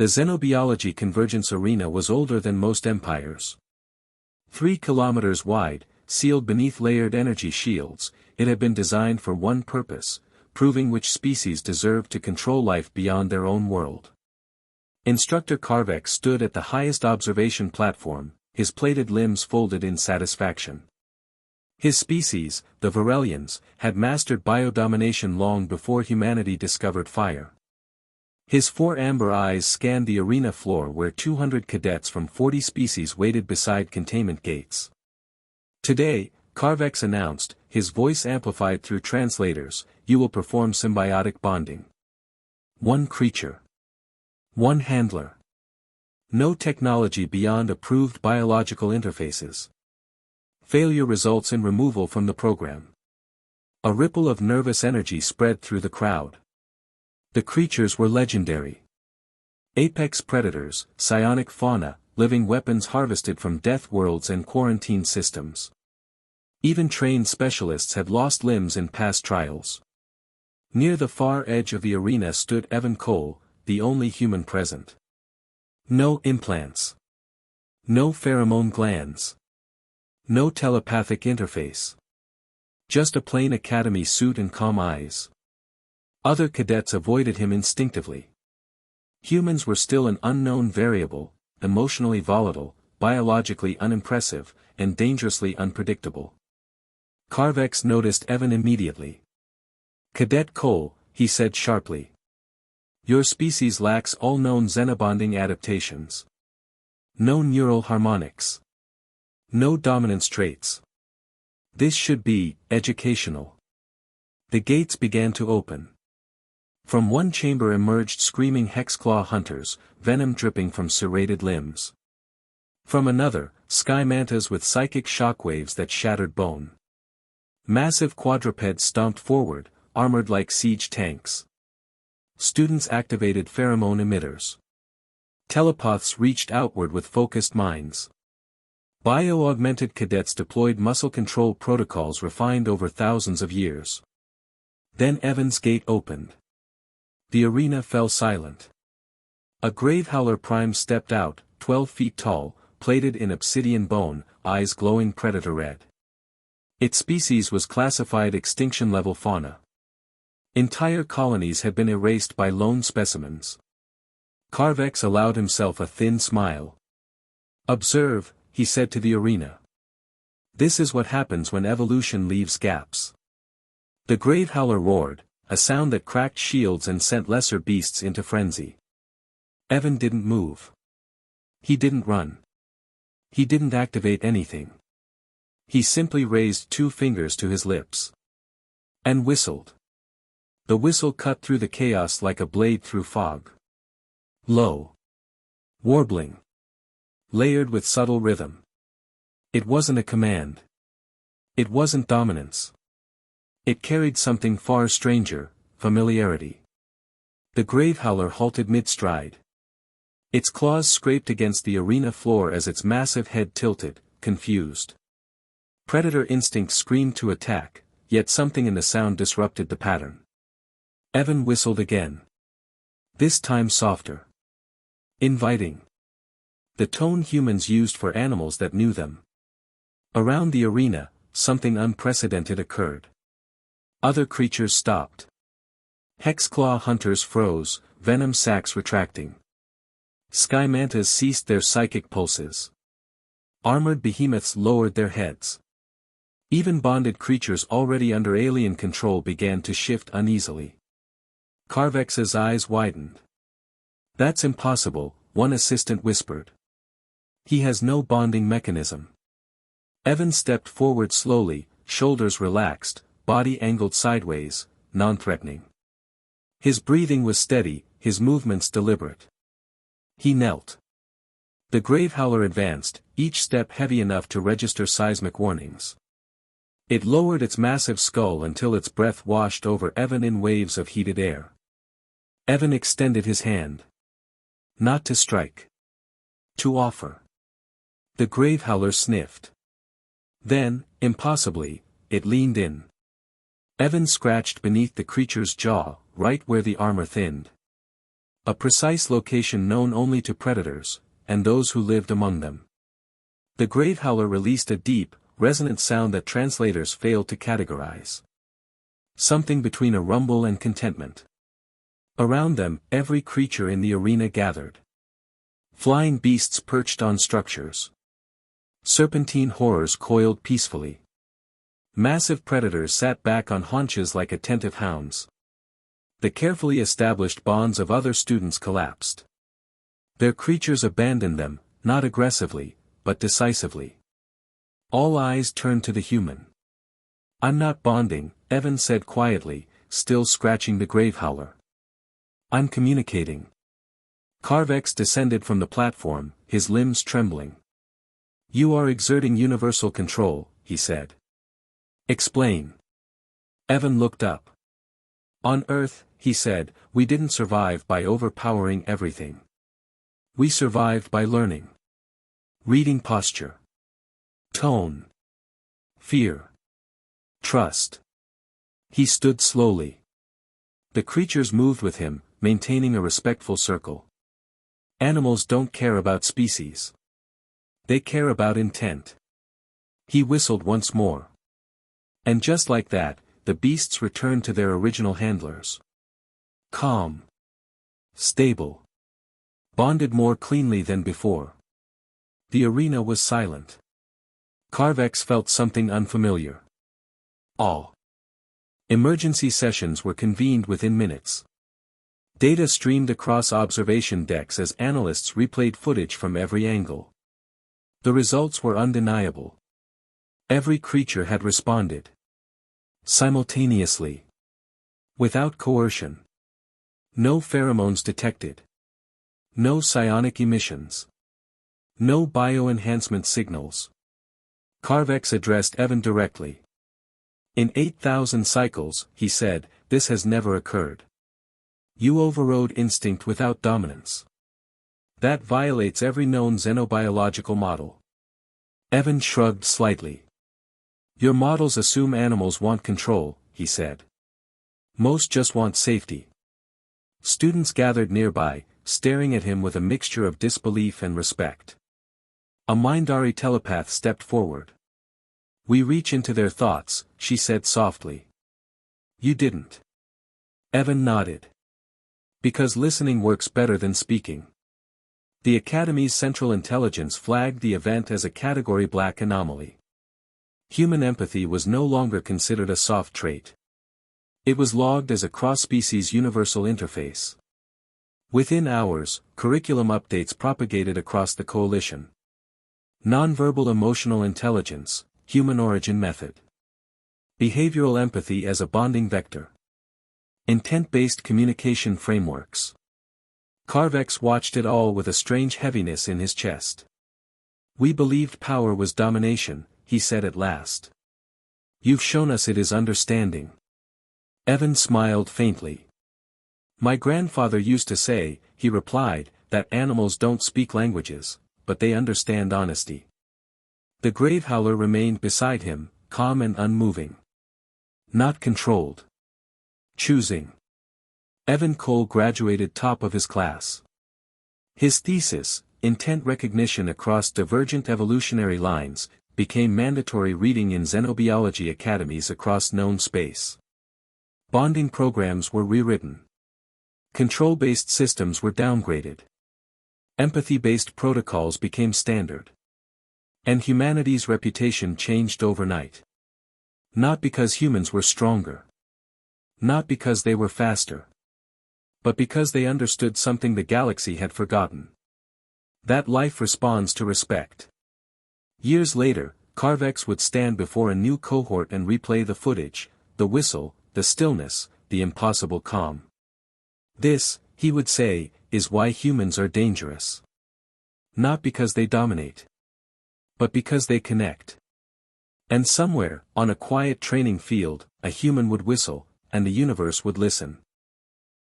The xenobiology convergence arena was older than most empires. 3 kilometers wide, sealed beneath layered energy shields, it had been designed for one purpose, proving which species deserved to control life beyond their own world. Instructor Carvex stood at the highest observation platform, his plated limbs folded in satisfaction. His species, the Varelians, had mastered biodomination long before humanity discovered fire. His 4 amber eyes scanned the arena floor where 200 cadets from 40 species waited beside containment gates. Today, Carvex announced, his voice amplified through translators, you will perform symbiotic bonding. 1 creature. 1 handler. No technology beyond approved biological interfaces. Failure results in removal from the program. A ripple of nervous energy spread through the crowd. The creatures were legendary. Apex predators, psionic fauna, living weapons harvested from death worlds and quarantine systems. Even trained specialists had lost limbs in past trials. Near the far edge of the arena stood Evan Cole, the only human present. No implants. No pheromone glands. No telepathic interface. Just a plain academy suit and calm eyes. Other cadets avoided him instinctively. Humans were still an unknown variable, emotionally volatile, biologically unimpressive, and dangerously unpredictable. Carvex noticed Evan immediately. Cadet Cole, he said sharply. Your species lacks all known xenobonding adaptations. No neural harmonics. No dominance traits. This should be educational. The gates began to open. From one chamber emerged screaming hexclaw hunters, venom dripping from serrated limbs. From another, sky mantas with psychic shockwaves that shattered bone. Massive quadrupeds stomped forward, armored like siege tanks. Students activated pheromone emitters. Telepaths reached outward with focused minds. Bio-augmented cadets deployed muscle control protocols refined over thousands of years. Then Evan's gate opened. The arena fell silent. A Gravehowler Prime stepped out, 12 feet tall, plated in obsidian bone, eyes glowing predator red. Its species was classified extinction-level fauna. Entire colonies had been erased by lone specimens. Carvex allowed himself a thin smile. Observe, he said to the arena. This is what happens when evolution leaves gaps. The Gravehowler roared, a sound that cracked shields and sent lesser beasts into frenzy. Evan didn't move. He didn't run. He didn't activate anything. He simply raised 2 fingers to his lips. And whistled. The whistle cut through the chaos like a blade through fog. Low. Warbling. Layered with subtle rhythm. It wasn't a command. It wasn't dominance. It carried something far stranger, familiarity. The Gravehowler halted mid-stride. Its claws scraped against the arena floor as its massive head tilted, confused. Predator instinct screamed to attack, yet something in the sound disrupted the pattern. Evan whistled again. This time softer. Inviting. The tone humans used for animals that knew them. Around the arena, something unprecedented occurred. Other creatures stopped. Hexclaw hunters froze, venom sacs retracting. Sky mantas ceased their psychic pulses. Armored behemoths lowered their heads. Even bonded creatures already under alien control began to shift uneasily. Carvex's eyes widened. That's impossible, one assistant whispered. He has no bonding mechanism. Evan stepped forward slowly, shoulders relaxed, body angled sideways, non-threatening. His breathing was steady, his movements deliberate. He knelt. The Gravehowler advanced, each step heavy enough to register seismic warnings. It lowered its massive skull until its breath washed over Evan in waves of heated air. Evan extended his hand. Not to strike. To offer. The Gravehowler sniffed. Then, impossibly, it leaned in. Evan scratched beneath the creature's jaw, right where the armor thinned. A precise location known only to predators, and those who lived among them. The grave howler released a deep, resonant sound that translators failed to categorize. Something between a rumble and contentment. Around them, every creature in the arena gathered. Flying beasts perched on structures. Serpentine horrors coiled peacefully. Massive predators sat back on haunches like attentive hounds. The carefully established bonds of other students collapsed. Their creatures abandoned them, not aggressively, but decisively. All eyes turned to the human. "I'm not bonding," Evan said quietly, still scratching the grave howler. "I'm communicating." Carvex descended from the platform, his limbs trembling. "You are exerting universal control," he said. "Explain." Evan looked up. "On Earth," he said, "we didn't survive by overpowering everything. We survived by learning. Reading posture. Tone. Fear. Trust." He stood slowly. The creatures moved with him, maintaining a respectful circle. Animals don't care about species. They care about intent. He whistled once more. And just like that, the beasts returned to their original handlers. Calm. Stable. Bonded more cleanly than before. The arena was silent. Carvex felt something unfamiliar. Awe. Emergency sessions were convened within minutes. Data streamed across observation decks as analysts replayed footage from every angle. The results were undeniable. Every creature had responded. Simultaneously. Without coercion. No pheromones detected. No psionic emissions. No bioenhancement signals. Carvex addressed Evan directly. "In 8,000 cycles," he said, "this has never occurred. You overrode instinct without dominance. That violates every known xenobiological model." Evan shrugged slightly. "Your models assume animals want control," he said. "Most just want safety." Students gathered nearby, staring at him with a mixture of disbelief and respect. A Mindari telepath stepped forward. "We reach into their thoughts," she said softly. "You didn't." Evan nodded. "Because listening works better than speaking." The Academy's Central Intelligence flagged the event as a Category Black anomaly. Human empathy was no longer considered a soft trait. It was logged as a cross-species universal interface. Within hours, curriculum updates propagated across the coalition. Nonverbal emotional intelligence, human origin method. Behavioral empathy as a bonding vector. Intent-based communication frameworks. Carvex watched it all with a strange heaviness in his chest. "We believed power was domination," he said at last. "You've shown us it is understanding." Evan smiled faintly. "My grandfather used to say," he replied, "that animals don't speak languages, but they understand honesty." The grave howler remained beside him, calm and unmoving. Not controlled. Choosing. Evan Cole graduated top of his class. His thesis, Intent Recognition Across Divergent Evolutionary Lines, became mandatory reading in xenobiology academies across known space. Bonding programs were rewritten. Control-based systems were downgraded. Empathy-based protocols became standard. And humanity's reputation changed overnight. Not because humans were stronger. Not because they were faster. But because they understood something the galaxy had forgotten. That life responds to respect. Years later, Carvex would stand before a new cohort and replay the footage, the whistle, the stillness, the impossible calm. "This," he would say, "is why humans are dangerous. Not because they dominate. But because they connect." And somewhere, on a quiet training field, a human would whistle, and the universe would listen.